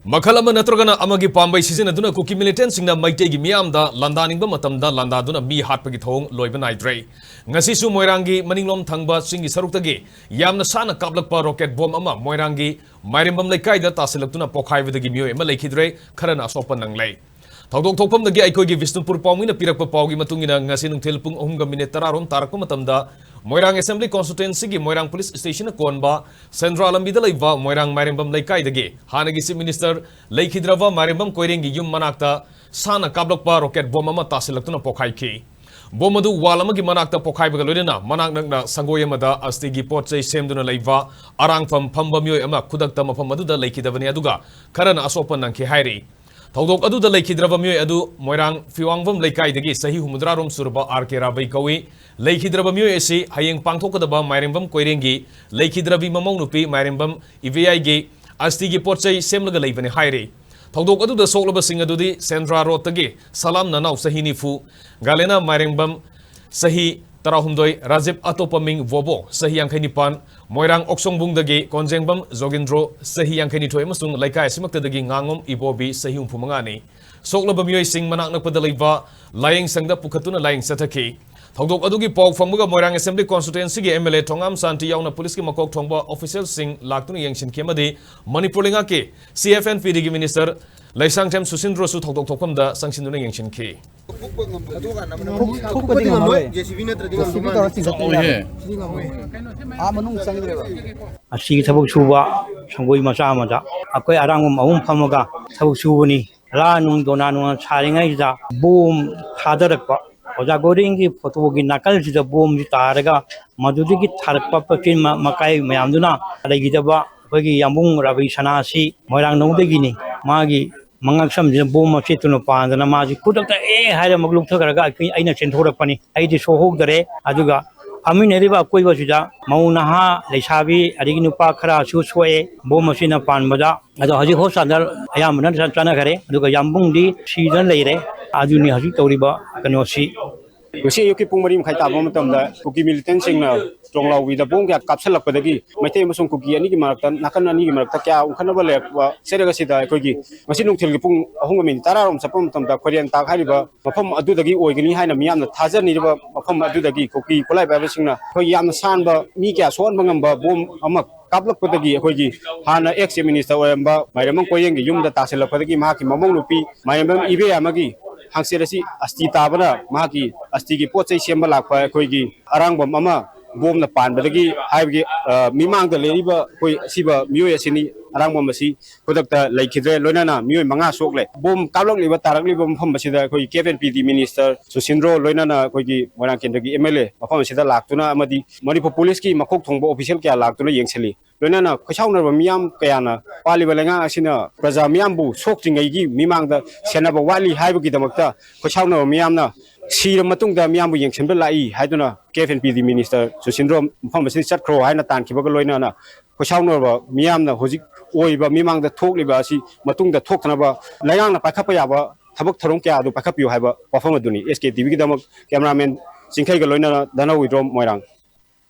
Makhalama natragana amagi pambai season aduna Kuki Militant Singna Meeoi Miamda Landaningba matamda Landaduna mi hatpagi thong loiba naidre. Ngasisu Moirangi maninglom thangba singi saruktage yamna sana kaplakpa rocket bomb ama Moirangi mairembam leikai da tasilaktuna pokhaibadagi Meeoi ama lekhidre kharana asopa nanglei. Thawdok thokpamdagi aikoigi Vishnupur pawmina pirakpa pawgi matungina ngasi nungthil pung 3:30 tarakpa matamda Moirang Assembly Constituency gi Moirang Police Station konba Central Lambida leiba Moirang mairembam leikai dagi hanagi Chief Minister leikidrava mairembam Koirang gi yum manakta sana kaplakpa rocket bomb ama tasilaktuna pokhaiki. Bom adu wall amagi manakta pokhaibaga loina manak nangna sangoi amada astigi potchei semduna leiba arangfam phamba Meeoi ama khudakta mafam aduda leikidabani aduga karana asopa nangki hairi. Thawdok aduda leikidrava Meeoi adu Moirang Fiwangvam leikai dagi sahi humudrarom surba RK Rabai kawi leikidrava Meeoi asi hayeng pangthokadaba mairembam Koirang gi leikidravi mamong nupi mairembam IVI gi astigi potchei semlaga leibani hairi. Thawdok aduda soklaba sing adudi Sendra Road tagi Salam Nanau sahi nifu galena mairembam sahi Tarahumdoi Rajib Atopaming Vobo sahi Yankainipan Moirang Oksongbung dagi Konjengbam Zogindro sahi Yankainitoi amasung leikai simakta dagi ngangom ibobi sahi umpumangani soklaba Meeoi sing manak nakpada leiba layeng sangda pukhatuna layeng sathaki. Thawdok adugi paw fambuga Moirang Assembly Constituency gi MLA Thongam Santi yauna police ki makok thongba official sing laktuna yengsin kemadi Manipur linga ki CFNP digi minister Laisang Tem Susindro su thawdok thokpamda sangsinuna yengsin ki. Asigi sabuk suba sangoi macha amada akoi arangom ahum phamaga sabuk subuni la nung dona nung charingai ja boom thadarakpa oja goringi photo gi nakal ji boom ji taraga madudi gi tharakpa pakin makai mayamduna legidaba kogi yambung rabi sanasi Moirang nongdegi ni magi mangaksam je bom chitunu pandana maji kudakta haira magluk thagaraga aina chenthorapani aidi sohogdare aduga amineriba koiba sida maunaha leisabi adigi nupa khara su soe bom sina panbada ado haji hosadar ayamna chana khare aduga yambungdi season leire aduni haji toriba kanosi Kusi yuki pungmari mkhai ta bom tamda Kuki Militant Singna Tonglaw wi da bong kya kapsalakpadagi maitei masung Kuki ani gi marakta nakan ani gi marakta kya unkhanaba lekwa serega sida kogi masi nungthil gi pung 3:30 tararom sapam tamda Koirang ta khariba mafam adudagi oigani haina miyamna thajani riba mafam adudagi Kuki kolai ba singna koi yamna sanba mi kya son bangamba bom amak kaplakpadagi kogi hana ex minister oyamba mairembam Koirang gi yumda tasilakpadagi mahaki mamong nupi mairembam ibe amagi hangserasi asti tabana mahaki asti gi pochei semba lakpa koigi arangbam ama bomna panbadagi haibgi mimangda leriba koi siba Meeoi asini arangbam asi kodakta laikidre loinana Meeoi manga sokle bom kablok liba tarak liba mafam asida koi KPNPD minister Susindro loinana koigi Moirang kendagi MLA mafam asida laktuna amadi Manipur police ki makok thongba official kya laktuna yengseli loinana khosaunarba miyam kayana paliba lenga asina praja miyambu sokjingai gi mimangda senaba wali haibgi damakta khosaunarba miyamna Sire matungda miyambu yengsenba lai haiduna KPNPD minister Susindro mafam asini chatkro haina tankibaga loinana khosaunarba miyamna hojik oiba mimangda thokliba asi matungda thoktanaba layangna pakhapa yaba thabak tharong kya adu pakhapiyo haiba wafam aduni SKTV gi damak cameraman Singkhai ga loinana Danawi Drom Moirang